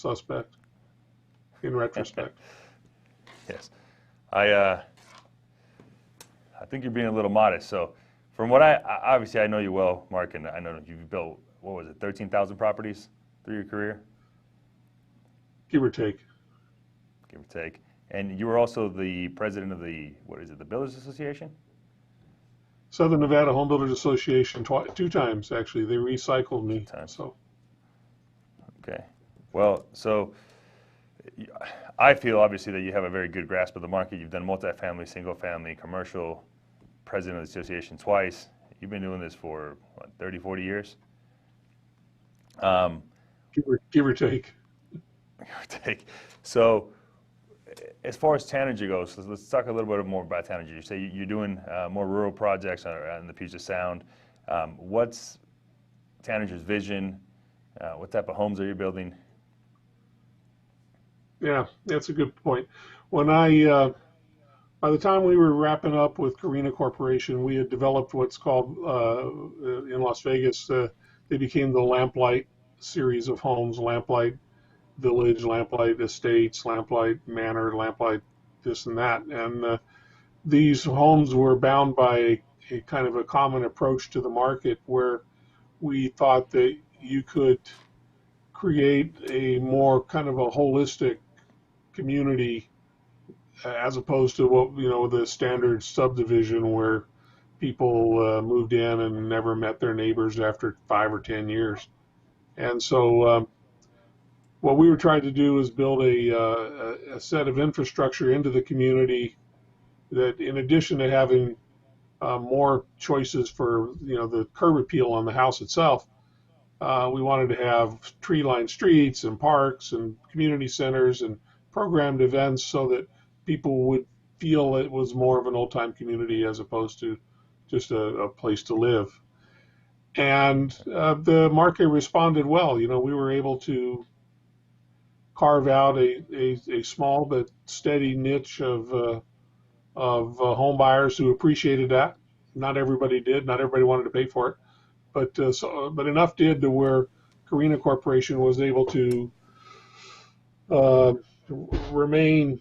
suspect in retrospect. Yes. I I think you're being a little modest. So, from what obviously I know you well, Mark, and I know you've built, what was it, 13,000 properties through your career, Give or take. give or take. And you were also the president of the, what is it, the Builders Association? Southern Nevada Home Builders Association, two times actually. They recycled Two me. times. So Okay. Well, so I feel obviously that you have a very good grasp of the market. You've done multifamily, single family, commercial, president of the association twice. You've been doing this for, what, 30, 40 years? Um, give or take. give or take. So, as far as Tanager goes, let's talk a little bit more about Tanager. You say you're doing more rural projects in the Puget Sound. What's Tanager's vision? What type of homes are you building? Yeah, that's a good point. When by the time we were wrapping up with Carina Corporation, we had developed what's called in Las Vegas. They became the Lamplight series of homes: Lamplight Village, Lamplight Estates, Lamplight Manor, Lamplight this and that. And these homes were bound by a kind of a common approach to the market, where we thought that you could create a more kind of a holistic community as opposed to what the standard subdivision where people moved in and never met their neighbors after 5 or 10 years. And so what we were trying to do is build a set of infrastructure into the community that, in addition to having more choices for the curb appeal on the house itself, we wanted to have tree-lined streets and parks and community centers and programmed events so that people would feel it was more of an old-time community as opposed to just a place to live. And the market responded well. We were able to carve out a small but steady niche of home buyers who appreciated that. Not everybody did. Not everybody wanted to pay for it, but enough did to where Carina Corporation was able to uh, remain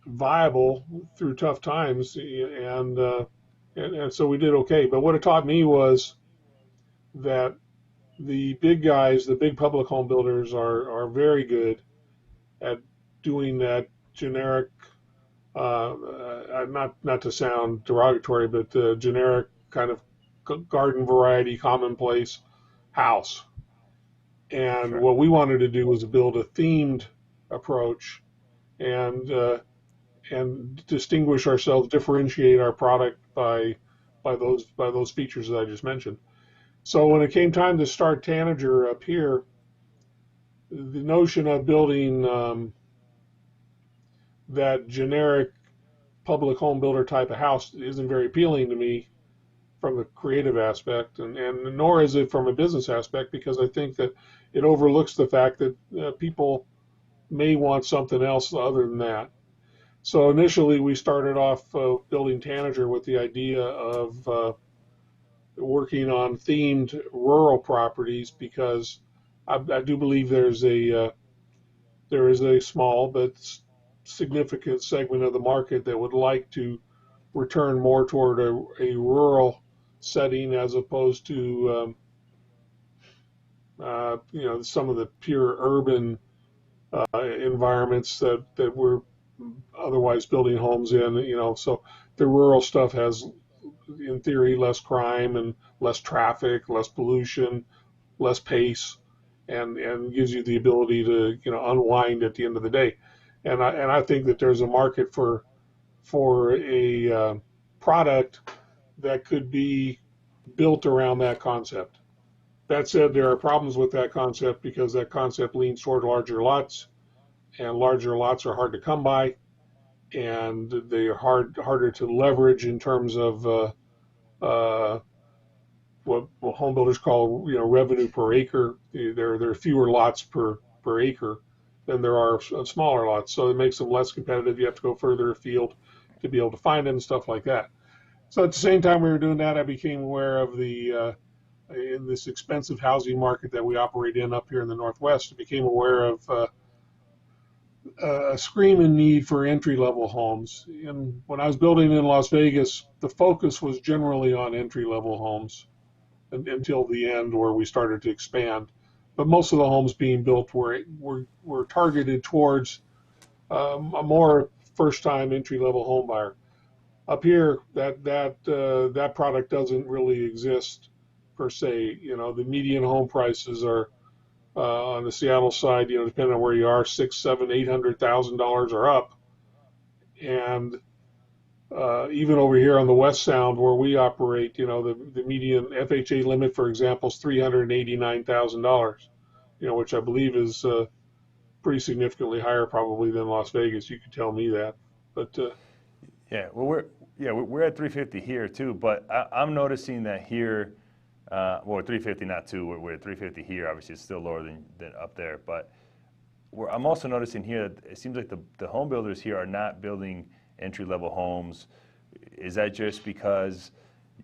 viable through tough times, and so we did okay. But what it taught me was that the big guys, the big public home builders, are very good at doing that generic, not to sound derogatory, but generic kind of garden variety, commonplace house. And Sure. what we wanted to do was build a themed approach and distinguish ourselves, differentiate our product by those features that I just mentioned. So when it came time to start Tanager up here, the notion of building that generic public home builder type of house isn't very appealing to me from the creative aspect, and nor is it from a business aspect, because I think that it overlooks the fact that people may want something else other than that. So initially, we started off building Tanager with the idea of working on themed rural properties, because I do believe there is a small but significant segment of the market that would like to return more toward a rural setting as opposed to some of the pure urban environments that we're otherwise building homes in. So the rural stuff has, in theory, less crime and less traffic, less pollution, less pace, and gives you the ability to unwind at the end of the day. And I think that there's a market for a product that could be built around that concept. That said, there are problems with that concept because that concept leans toward larger lots, and larger lots are hard to come by, and they are harder to leverage in terms of uh, what home builders call revenue per acre. There are fewer lots per acre than there are smaller lots, so it makes them less competitive. You have to go further afield to be able to find them and stuff like that. So at the same time we were doing that, I became aware of in this expensive housing market that we operate in up here in the Northwest, I became aware of a screaming need for entry level homes. And when I was building in Las Vegas, the focus was generally on entry level homes until the end where we started to expand. But most of the homes being built were targeted towards a more first time entry level home buyer. Up here, that product doesn't really exist per se. You know, the median home prices are on the Seattle side, you know, depending on where you are, six, seven, $800,000 or up, and even over here on the West Sound where we operate, you know, the median FHA limit, for example, is $389,000. You know, which I believe is pretty significantly higher probably than Las Vegas. You could tell me that, but Yeah, well, we're at 350 here too, but I'm noticing that here, well, 350 not too. We're at 350 here. Obviously, it's still lower than up there, but I'm also noticing here that it seems like the home builders here are not building entry-level homes. Is that just because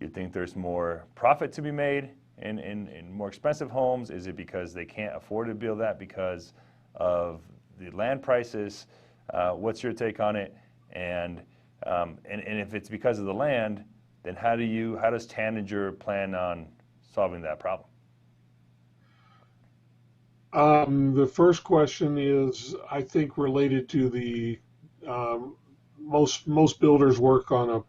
you think there's more profit to be made in more expensive homes? Is it because they can't afford to build that because of the land prices? What's your take on it? And if it's because of the land, then how does Tanager plan on solving that problem? The first question is, I think, related to the most builders work on a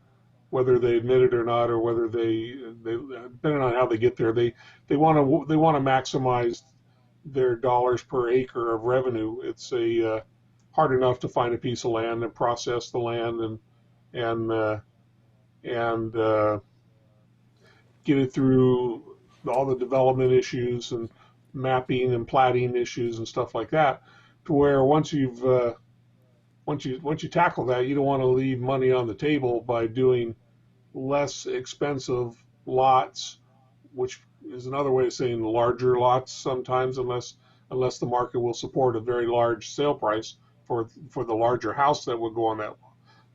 whether they admit it or not, or whether they depending on how they get there, they want to maximize their dollars per acre of revenue. It's a hard enough to find a piece of land and process the land and and get it through all the development issues and mapping and platting issues and stuff like that. To where once you tackle that, you don't want to leave money on the table by doing less expensive lots, which is another way of saying larger lots sometimes, unless the market will support a very large sale price for the larger house that would go on that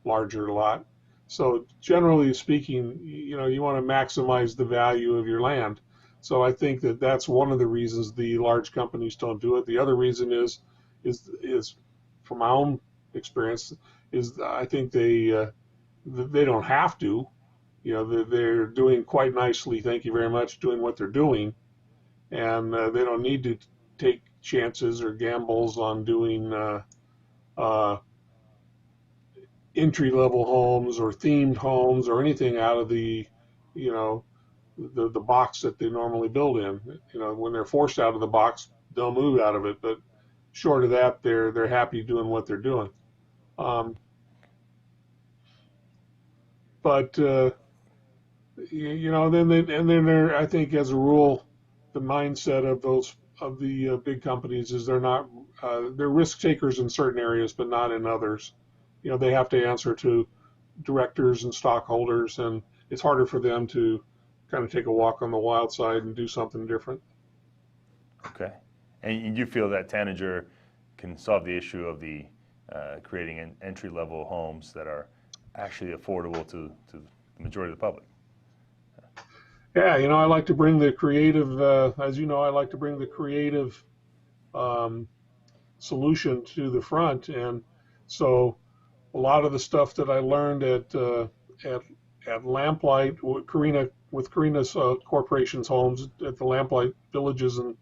larger lot. So generally speaking, you know, you want to maximize the value of your land. So I think that that's one of the reasons the large companies don't do it. The other reason is from my own experience, is I think they don't have to. You know, they're doing quite nicely. Thank you very much, doing what they're doing, and they don't need to take chances or gambles on doing uh, entry level homes or themed homes or anything out of you know, the box that they normally build in. You know, when they're forced out of the box, they'll move out of it. But short of that, they're happy doing what they're doing. Um, but you know, then they're, I think, as a rule, the mindset of the big companies is they're risk takers in certain areas, but not in others. You know, they have to answer to directors and stockholders, and it's harder for them to kind of take a walk on the wild side and do something different. Okay, and you feel that Tanager can solve the issue of the creating entry-level homes that are actually affordable to the majority of the public? Yeah, you know, I like to bring the creative, as you know, I like to bring the creative um, solution to the front, and so a lot of the stuff that I learned at at Lamplight with Karina's corporation's homes at the Lamplight villages and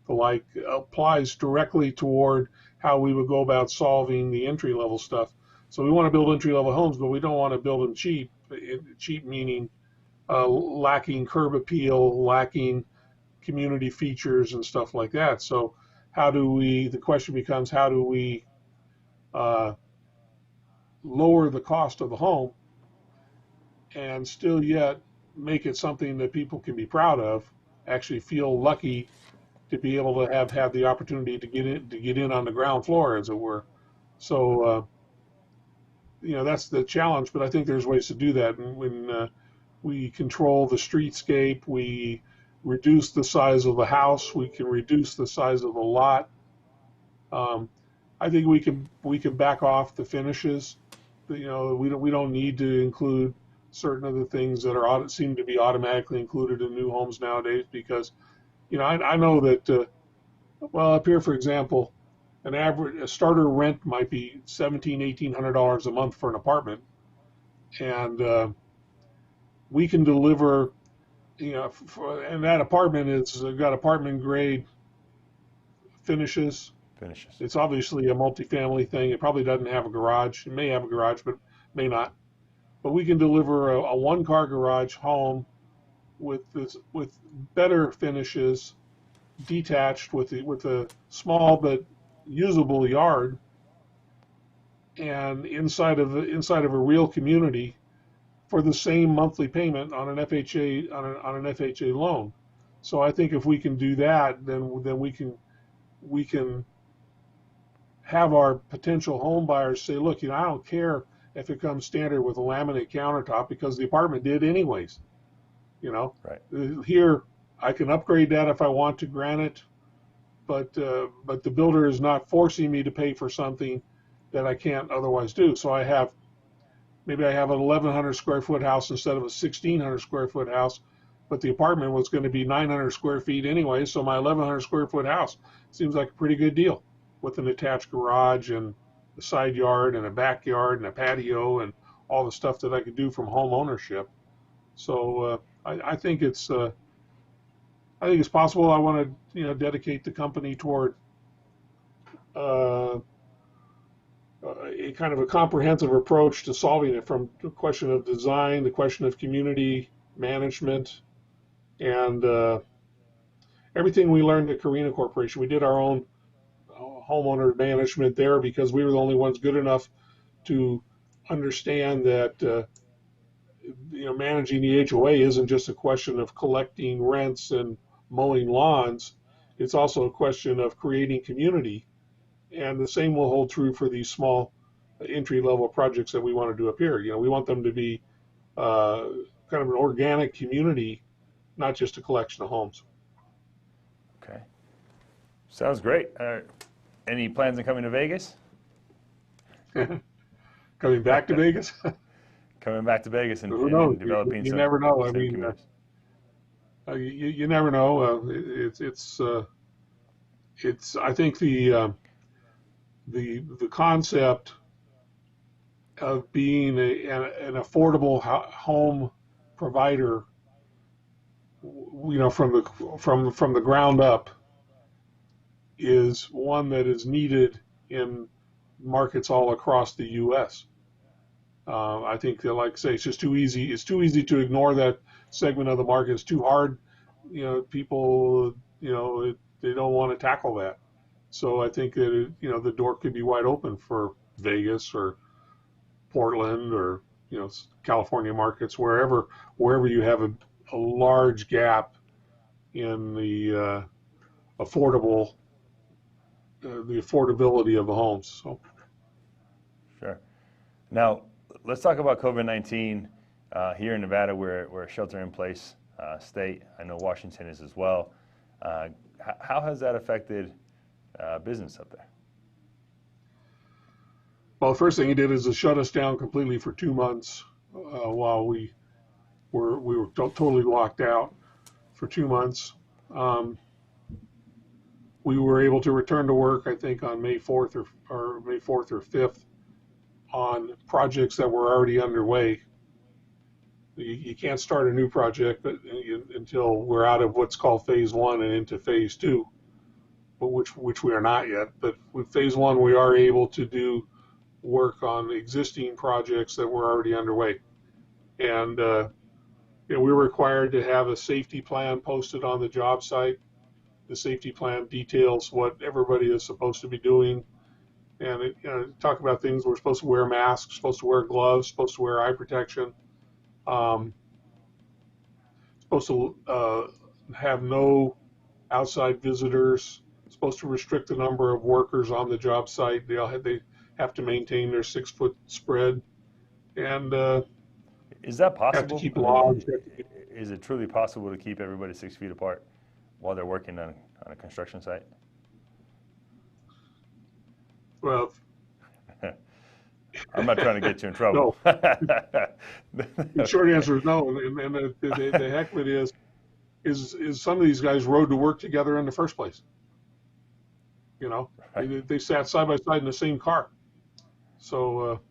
the like applies directly toward how we would go about solving the entry level stuff. So we want to build entry level homes, but we don't want to build them cheap. Cheap meaning lacking curb appeal, lacking community features and stuff like that. So the question becomes, how do we uh, lower the cost of the home and still yet make it something that people can be proud of, actually feel lucky to be able to have had the opportunity to get in on the ground floor, as it were. So you know, that's the challenge, but I think there's ways to do that. And when we control the streetscape, we reduce the size of the house, we can reduce the size of the lot. Um, I think we can back off the finishes. You know, we don't need to include certain of the things that seem to be automatically included in new homes nowadays. Because I know that well, up here, for example, a starter rent might be $1,700 to $1,800 a month for an apartment, and we can deliver. And that apartment is got apartment grade finishes. Finishes. It's obviously a multifamily thing. It probably doesn't have a garage. It may have a garage, but may not. But we can deliver a one-car garage home with better finishes, detached with a small but usable yard, and inside of a real community for the same monthly payment on an FHA on an FHA loan. So I think if we can do that, then we can have our potential home buyers say, look, I don't care if it comes standard with a laminate countertop because the apartment did anyways. You know, Right. Here I can upgrade that if I want to, granite, but the builder is not forcing me to pay for something that I can't otherwise do. So maybe I have an 1,100 square foot house instead of a 1,600 square foot house, but the apartment was going to be 900 square feet anyway. So my 1,100 square foot house seems like a pretty good deal with an attached garage and a side yard and a backyard and a patio and all the stuff that I could do from home ownership. So I think it's possible. I want to dedicate the company toward uh, a kind of a comprehensive approach to solving it, from the question of design, the question of community management, and everything we learned at Carina Corporation. We did our own homeowner management there because we were the only ones good enough to understand that managing the HOA isn't just a question of collecting rents and mowing lawns. It's also a question of creating community, and the same will hold true for these small entry level projects that we want to do up here. We want them to be uh, kind of an organic community, not just a collection of homes. Okay. Sounds great. Any plans on coming to Vegas? Coming back to Vegas, Coming back to Vegas and, who and, knows? and developing You some never know. I some mean, communities. you never know. It's. I think the concept of being an affordable home provider, from the ground up, is one that is needed in markets all across the U.S. I think that, like I say, it's just too easy. It's too easy to ignore that segment of the market. It's too hard. People, they don't want to tackle that. So I think that the door could be wide open for Vegas or Portland or California markets, wherever you have a large gap in affordable the affordability of the homes. So Sure. Now, let's talk about COVID-19 here in Nevada. We're a shelter-in-place state. I know Washington is as well. How has that affected business up there? well, the first thing he did is to shut us down completely for 2 months while we were totally locked out for 2 months. Um, we were able to return to work, I think, on May 4th or May 4th or 5th on projects that were already underway. You can't start a new project until we're out of what's called phase one and into phase two, but which we are not yet. But with phase one, we are able to do work on existing projects that were already underway. And we're required to have a safety plan posted on the job site. The safety plan details what everybody is supposed to be doing, and talk about things. We're supposed to wear masks, supposed to wear gloves, supposed to wear eye protection, um, supposed to have no outside visitors, supposed to restrict the number of workers on the job site. They have to maintain their 6 foot spread, and Is that have to possible? keep I mean, logs. is it truly possible to keep everybody 6 feet apart while they're working on a construction site? Well, I'm not trying to get you in trouble. No, the short answer is no. And the heck of it is some of these guys rode to work together in the first place. You know, Right. they sat side by side in the same car. So,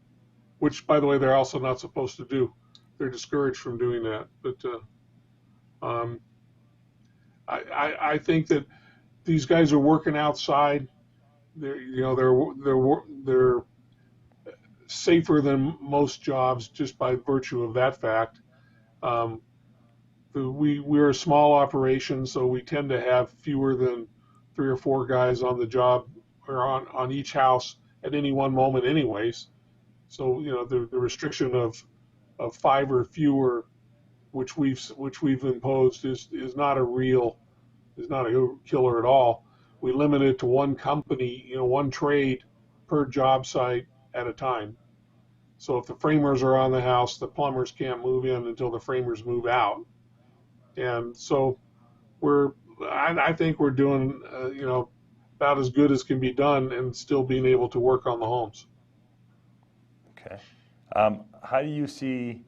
which by the way, they're also not supposed to do. They're discouraged from doing that. But um, I think that these guys are working outside. They're safer than most jobs just by virtue of that fact. Um, we're a small operation, so we tend to have fewer than 3 or 4 guys on the job or on each house at any one moment, anyways. So the restriction of 5 or fewer, which we've imposed, is not a killer at all. We limit it to one company, one trade per job site at a time. So if the framers are on the house, the plumbers can't move in until the framers move out. And so we're, I think we're doing, about as good as can be done and still being able to work on the homes. Okay. How do you see,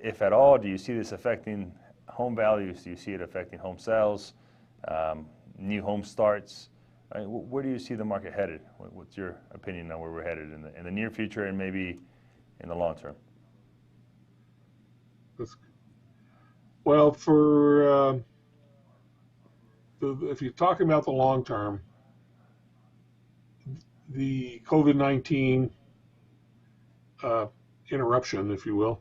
if at all, do you see this affecting home values? Do you see it affecting home sales, new home starts? Right? Where do you see the market headed? What's your opinion on where we're headed in the near future and maybe in the long term? Well, if you're talking about the long term, the COVID-19 interruption, if you will,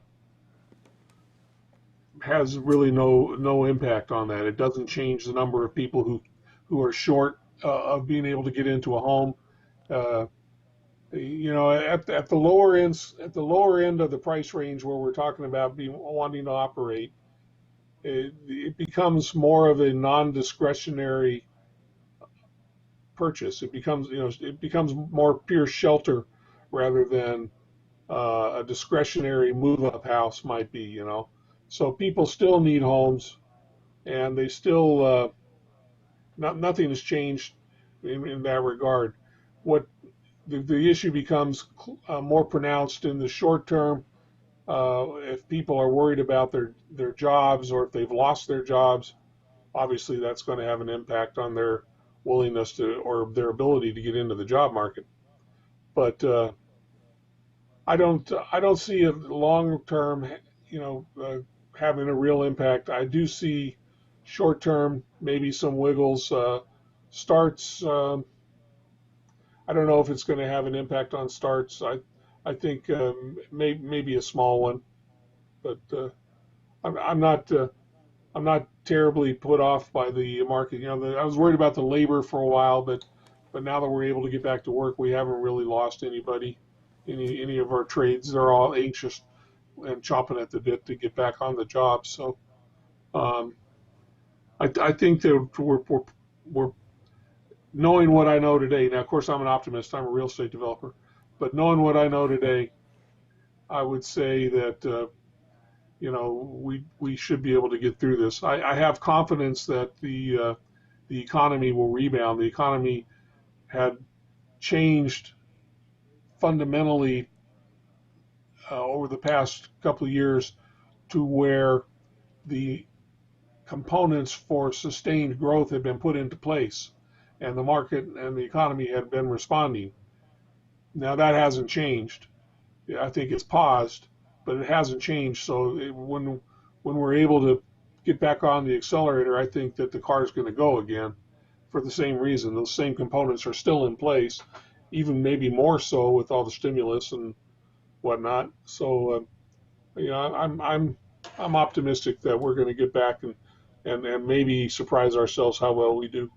has really no impact on that. It doesn't change the number of people who are short of being able to get into a home. Uh, at the lower end of the price range where we're talking about wanting to operate, it becomes more of a non-discretionary purchase. It becomes more pure shelter rather than a discretionary move-up house might be. So people still need homes, and they still nothing has changed in that regard. What the issue becomes more pronounced in the short term if people are worried about their jobs, or if they've lost their jobs. Obviously, that's going to have an impact on their willingness to, or their ability to get into the job market. But I don't see it long term, having a real impact. I do see short term maybe some wiggles. Starts. I don't know if it's going to have an impact on starts. I think maybe a small one, but I'm not. I'm not terribly put off by the market. I was worried about the labor for a while, but now that we're able to get back to work, we haven't really lost anybody, any of our trades. They're all anxious and chomping at the bit to get back on the job. So um, I think that we're knowing what I know today. Now, of course, I'm an optimist. I'm a real estate developer, but knowing what I know today, I would say that we should be able to get through this. I have confidence that the economy will rebound. The economy had changed fundamentally over the past couple of years to where the components for sustained growth had been put into place, and the market and the economy had been responding. Now that hasn't changed. I think it's paused, but it hasn't changed. So when we're able to get back on the accelerator, I think that the car is going to go again for the same reason. Those same components are still in place, even maybe more so with all the stimulus and whatnot. So I'm optimistic that we're going to get back and maybe surprise ourselves how well we do.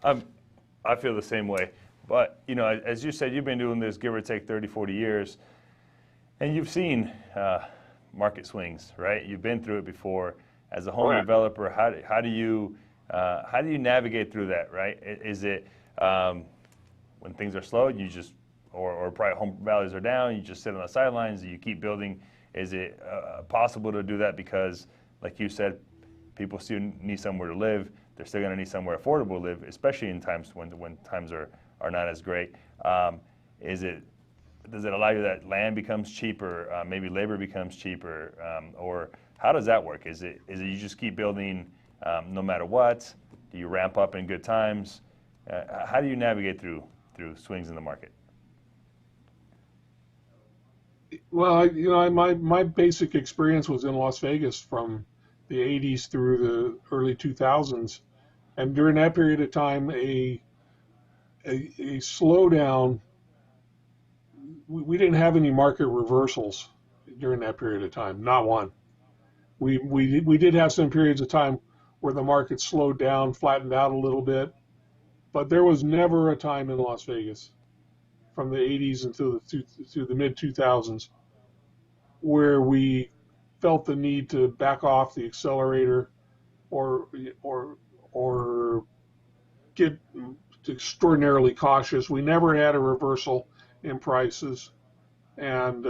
I feel the same way. But, as you said, you've been doing this, give or take 30, 40 years, and you've seen market swings, right? You've been through it before. As a home developer, how do you navigate through that, right? Is it when things are slow, you just, or probably home values are down, you just sit on the sidelines, you keep building? Is it possible to do that because, like you said, people still need somewhere to live, they're still going to need somewhere affordable to live, especially in times when times are not as great. Is it does it allow you that land becomes cheaper, maybe labor becomes cheaper, or how does that work? Is it you just keep building no matter what? Do you ramp up in good times? How do you navigate through swings in the market? Well, my basic experience was in Las Vegas from the 80s through the early 2000s, and during that period of time, a slowdown. We didn't have any market reversals during that period of time, not one. We did have some periods of time where the market slowed down, flattened out a little bit, but there was never a time in Las Vegas from the 80s until the mid 2000s where we felt the need to back off the accelerator or or or get extraordinarily cautious. We never had a reversal in prices, and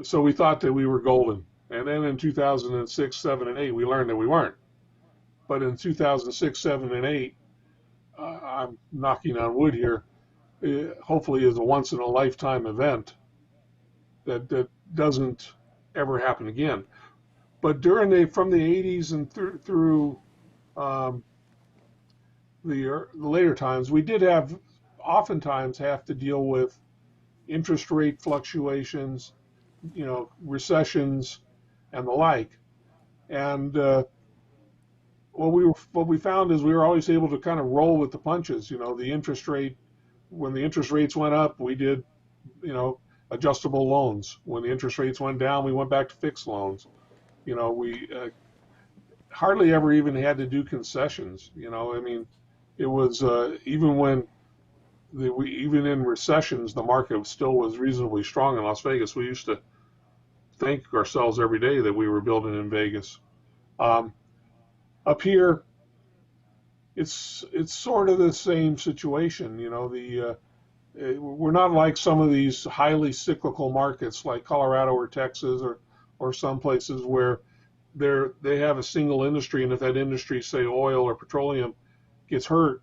so we thought that we were golden. And then in 2006, 7, and 8, we learned that we weren't. But in 2006, 7, and 8, I'm knocking on wood here, hopefully is a once in a lifetime event that doesn't ever happen again. But from the 80s and through um, the later times, we did oftentimes have to deal with interest rate fluctuations, recessions, and the like. And what we found is we were always able to kind of roll with the punches. The interest rate, when the interest rates went up, we did, you know, adjustable loans. When the interest rates went down, we went back to fixed loans. We hardly ever even had to do concessions. I mean, it was even in recessions, the market still was reasonably strong in Las Vegas. We used to thank ourselves every day that we were building in Vegas. Um, Up here, it's sort of the same situation. We're not like some of these highly cyclical markets like Colorado or Texas or some places where they have a single industry, and if that industry, say oil or petroleum, gets hurt,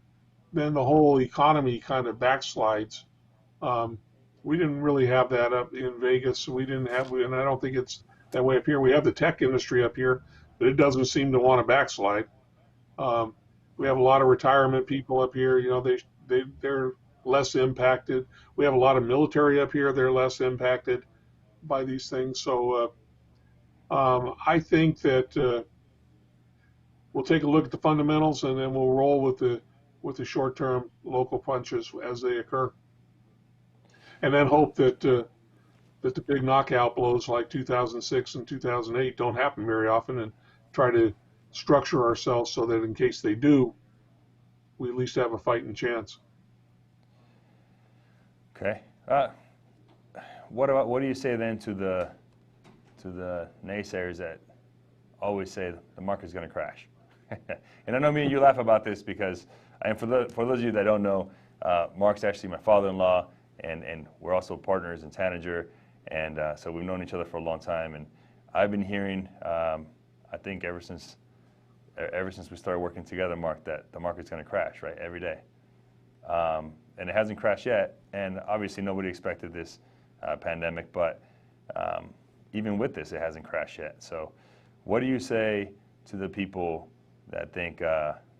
then the whole economy kind of backslides. Um, we didn't really have that up in Vegas. We didn't have, and I don't think it's that way up here. We have the tech industry up here, but it doesn't seem to want to backslide. Um, we have a lot of retirement people up here. They're less impacted. We have a lot of military up here. They're less impacted by these things. So I think that we'll take a look at the fundamentals, and then we'll roll with the short-term local punches as they occur, and then hope that the big knockout blows like 2006 and 2008 don't happen very often, and try to structure ourselves so that in case they do, we at least have a fighting chance. Okay. What do you say then to the naysayers that always say the market's going to crash? And I know me and you laugh about this because, and for those of you that don't know, Mark's actually my father-in-law, and we're also partners in Tanager, and so we've known each other for a long time. And I've been hearing, I think ever since we started working together, Mark, that the market's going to crash, right, every day. And it hasn't crashed yet, and obviously nobody expected this pandemic, but even with this, it hasn't crashed yet. So what do you say to the people that think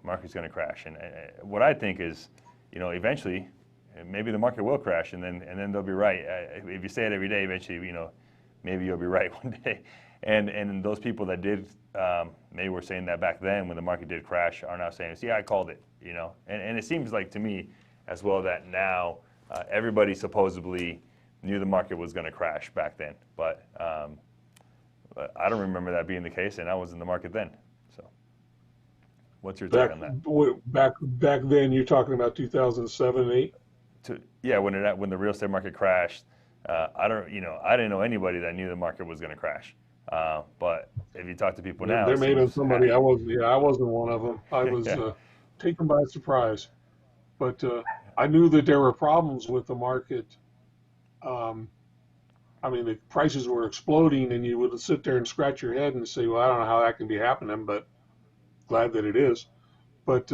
market's going to crash? And what I think is, eventually, maybe the market will crash, and then they'll be right. If you say it every day, eventually, maybe you'll be right one day. And those people that did, maybe were saying that back then when the market did crash, are now saying, "See, I called it." And it seems like to me as well that now everybody supposedly knew the market was going to crash back then, but I don't remember that being the case, and I was in the market then. So, what's your take on that? Back then, you're talking about 2007, 8. Yeah, when the real estate market crashed, I didn't know anybody that knew the market was going to crash. But if you talk to people now, There may have been somebody. I wasn't one of them. I was yeah. taken by surprise. But I knew that there were problems with the market. Um, I mean, the prices were exploding, and you would sit there and scratch your head and say, "Well, I don't know how that can be happening," but glad that it is. But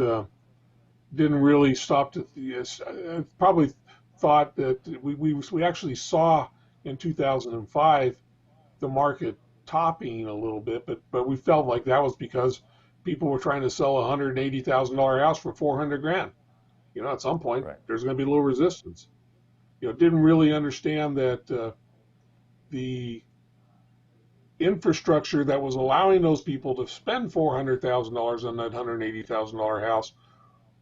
didn't really stop to probably thought that we actually saw in 2005 the market topping a little bit, but we felt like that was because people were trying to sell a $180,000 house for 400 grand. At some point Right. there's going to be a little resistance. Didn't really understand that the infrastructure that was allowing those people to spend $400,000 on that $180,000 house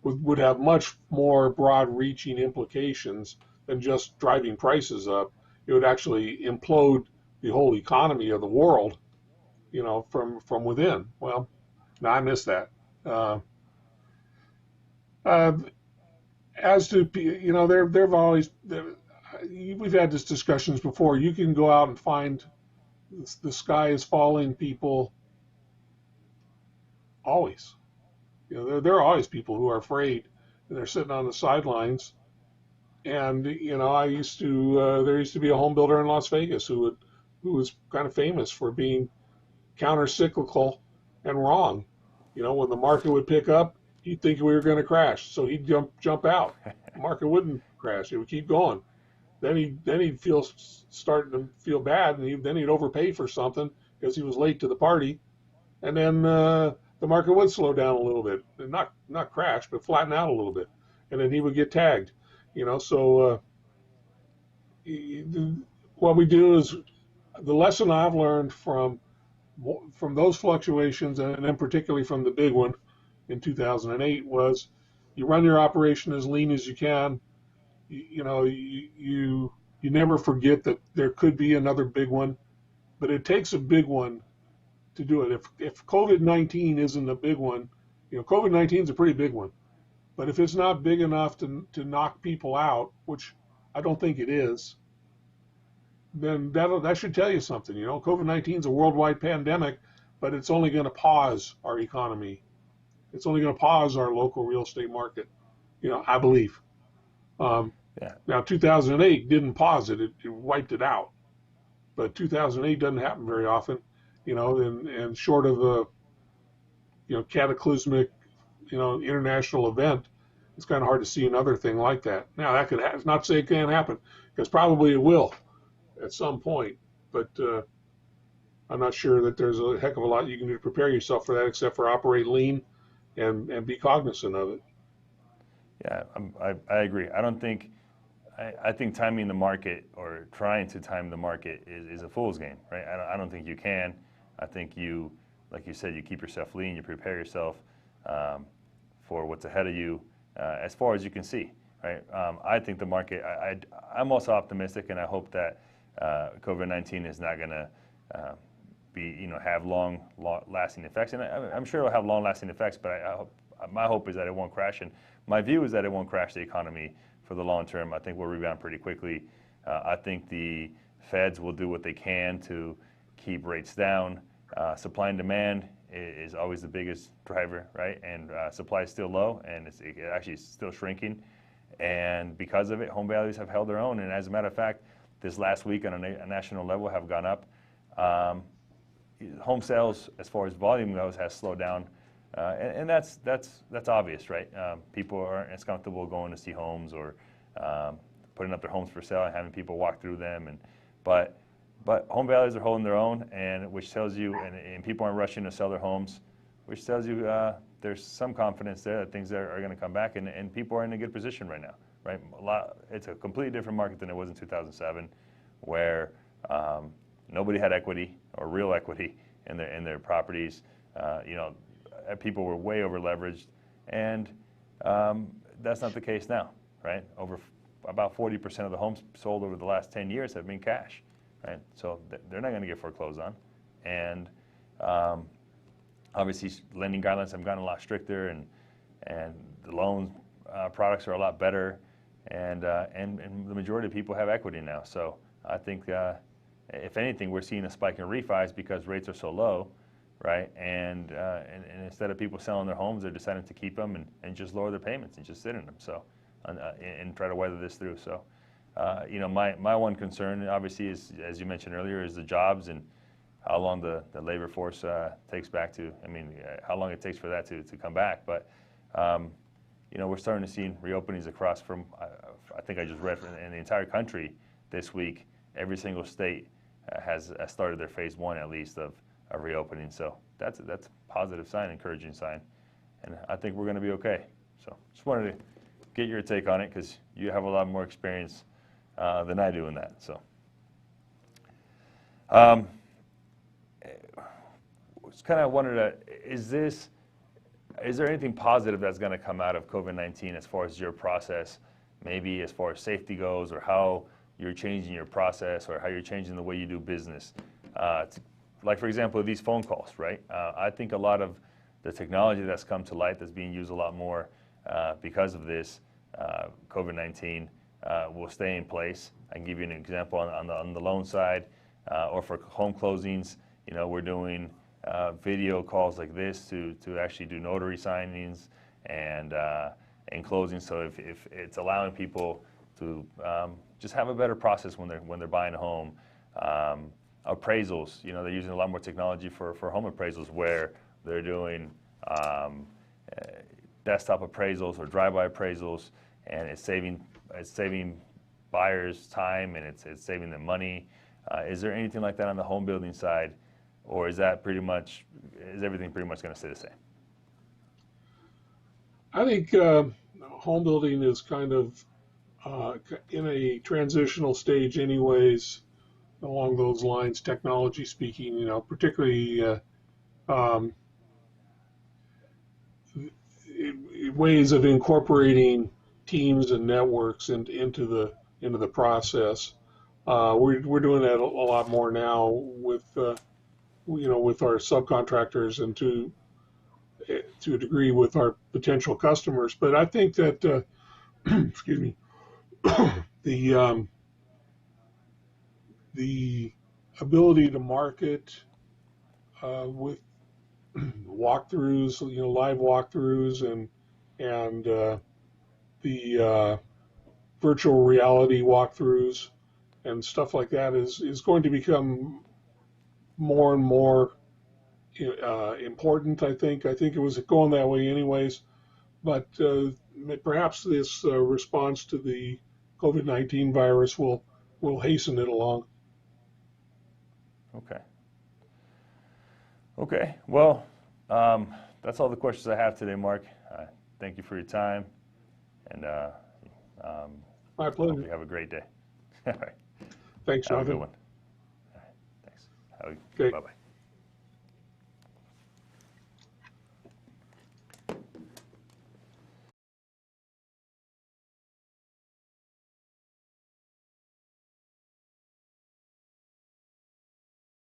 would have much more broad-reaching implications than just driving prices up. It would actually implode the whole economy of the world, from within. Well, now I miss that. Uh, uh, as to there've always we've had this discussions before. You can go out and find the sky is falling people always. There are always people who are afraid and they're sitting on the sidelines. And there used to be a home builder in Las Vegas who was kind of famous for being counter-cyclical and wrong. When the market would pick up, he'd think we were going to crash, so he'd jump out. The market wouldn't crash; it would keep going. Then he'd starting to feel bad, and then he'd overpay for something because he was late to the party, and then the market would slow down a little bit, and not crash, but flatten out a little bit, and then he would get tagged. So what we do is the lesson I've learned from those fluctions, and then particularly from the big one in 2008, was you run your operation as lean as you can. You never forget that there could be another big one, but it takes a big one to do it. If COVID-19 isn't a big one, COVID-19 is a pretty big one, but if it's not big enough to knock people out, which I don't think it is, then that should tell you something. COVID-19 is a worldwide pandemic, but it's only going to pause our economy. It's only going to pause our local real estate market. I believe. Yeah. Now, 2008 didn't pause it; it wiped it out. But 2008 doesn't happen very often, and short of a cataclysmic, international event, it's kind of hard to see another thing like that. Now, that could happen. Not to say it can't happen, because probably it will at some point. But I'm not sure that there's a heck of a lot you can do to prepare yourself for that, except for operate lean and be cognizant of it. Yeah, I agree. I think timing the market or trying to time the market is a fool's game, right? I don't think you can. I think you, like you said, you keep yourself lean, you prepare yourself for what's ahead of you as far as you can see, right? I think the market, I'm also optimistic, and I hope that COVID-19 is not going to have long-lasting effects. And I'm sure it'll have long-lasting effects, but my hope is that it won't crash. And my view is that it won't crash the economy for the long term. I think we'll rebound pretty quickly. I think the Feds will do what they can to keep rates down. Supply and demand is always the biggest driver, right? And supply is still low, and it actually is still shrinking. And because of it, home values have held their own. And as a matter of fact, this last week on a national level have gone up. Home sales, as far as volume goes, has slowed down. And that's obvious, right? People aren't as comfortable going to see homes or putting up their homes for sale and having people walk through them. But home values are holding their own, and which tells you, and people aren't rushing to sell their homes, which tells you there's some confidence there that things are going to come back, and people are in a good position right now, right? It's a completely different market than it was in 2007, where nobody had equity or real equity in their properties. People were way over leveraged, and that's not the case now, right? About 40% of the homes sold over the last 10 years have been cash, right? So they're not going to get foreclosed on, and obviously lending guidelines have gotten a lot stricter, and the loan products are a lot better, and the majority of people have equity now. So I think if anything, we're seeing a spike in refis because rates are so low. Right, and instead of people selling their homes, they're deciding to keep them and just lower their payments and just sit in them. So, and try to weather this through. So, my one concern, obviously, is, as you mentioned earlier, is the jobs and how long the labor force takes back to. How long it takes for that to come back. But we're starting to see reopenings across from, I think I just read in the entire country this week, every single state has started their phase 1 at least of reopening. So that's a positive sign, encouraging sign. And I think we're going to be okay. So just wanted to get your take on it because you have a lot more experience than I do in that. So just kind of wondered, is there anything positive that's going to come out of COVID-19 as far as your process, maybe as far as safety goes, or how you're changing your process, or how you're changing the way you do business? Like, for example, these phone calls, right? I think a lot of the technology that's come to light that's being used a lot more because of this COVID-19 will stay in place. I can give you an example on the loan side, or for home closings. We're doing video calls like this to actually do notary signings and closing. So if it's allowing people to just have a better process when they're buying a home. Appraisals, they're using a lot more technology for home appraisals where they're doing desktop appraisals or drive-by appraisals, and it's saving buyers time, and it's saving them money. Is there anything like that on the home building side, or is everything pretty much going to stay the same? I think home building is kind of in a transitional stage anyways, along those lines, technology speaking, particularly um, ways of incorporating teams and networks into the process. We're doing that a lot more now with with our subcontractors and to a degree with our potential customers. But I think that excuse me, the the ability to market with walkthroughs, live walkthroughs, and the virtual reality walkthroughs and stuff like that is going to become more and more important. I think it was going that way anyways, but perhaps this response to the COVID-19 virus will hasten it along. Okay. Okay. Well, that's all the questions I have today, Mark. Thank you for your time, and My I hope pleasure. you have a great day. All right. Thanks, Have a good Jonathan. one. All right. Thanks. Okay. Bye-bye.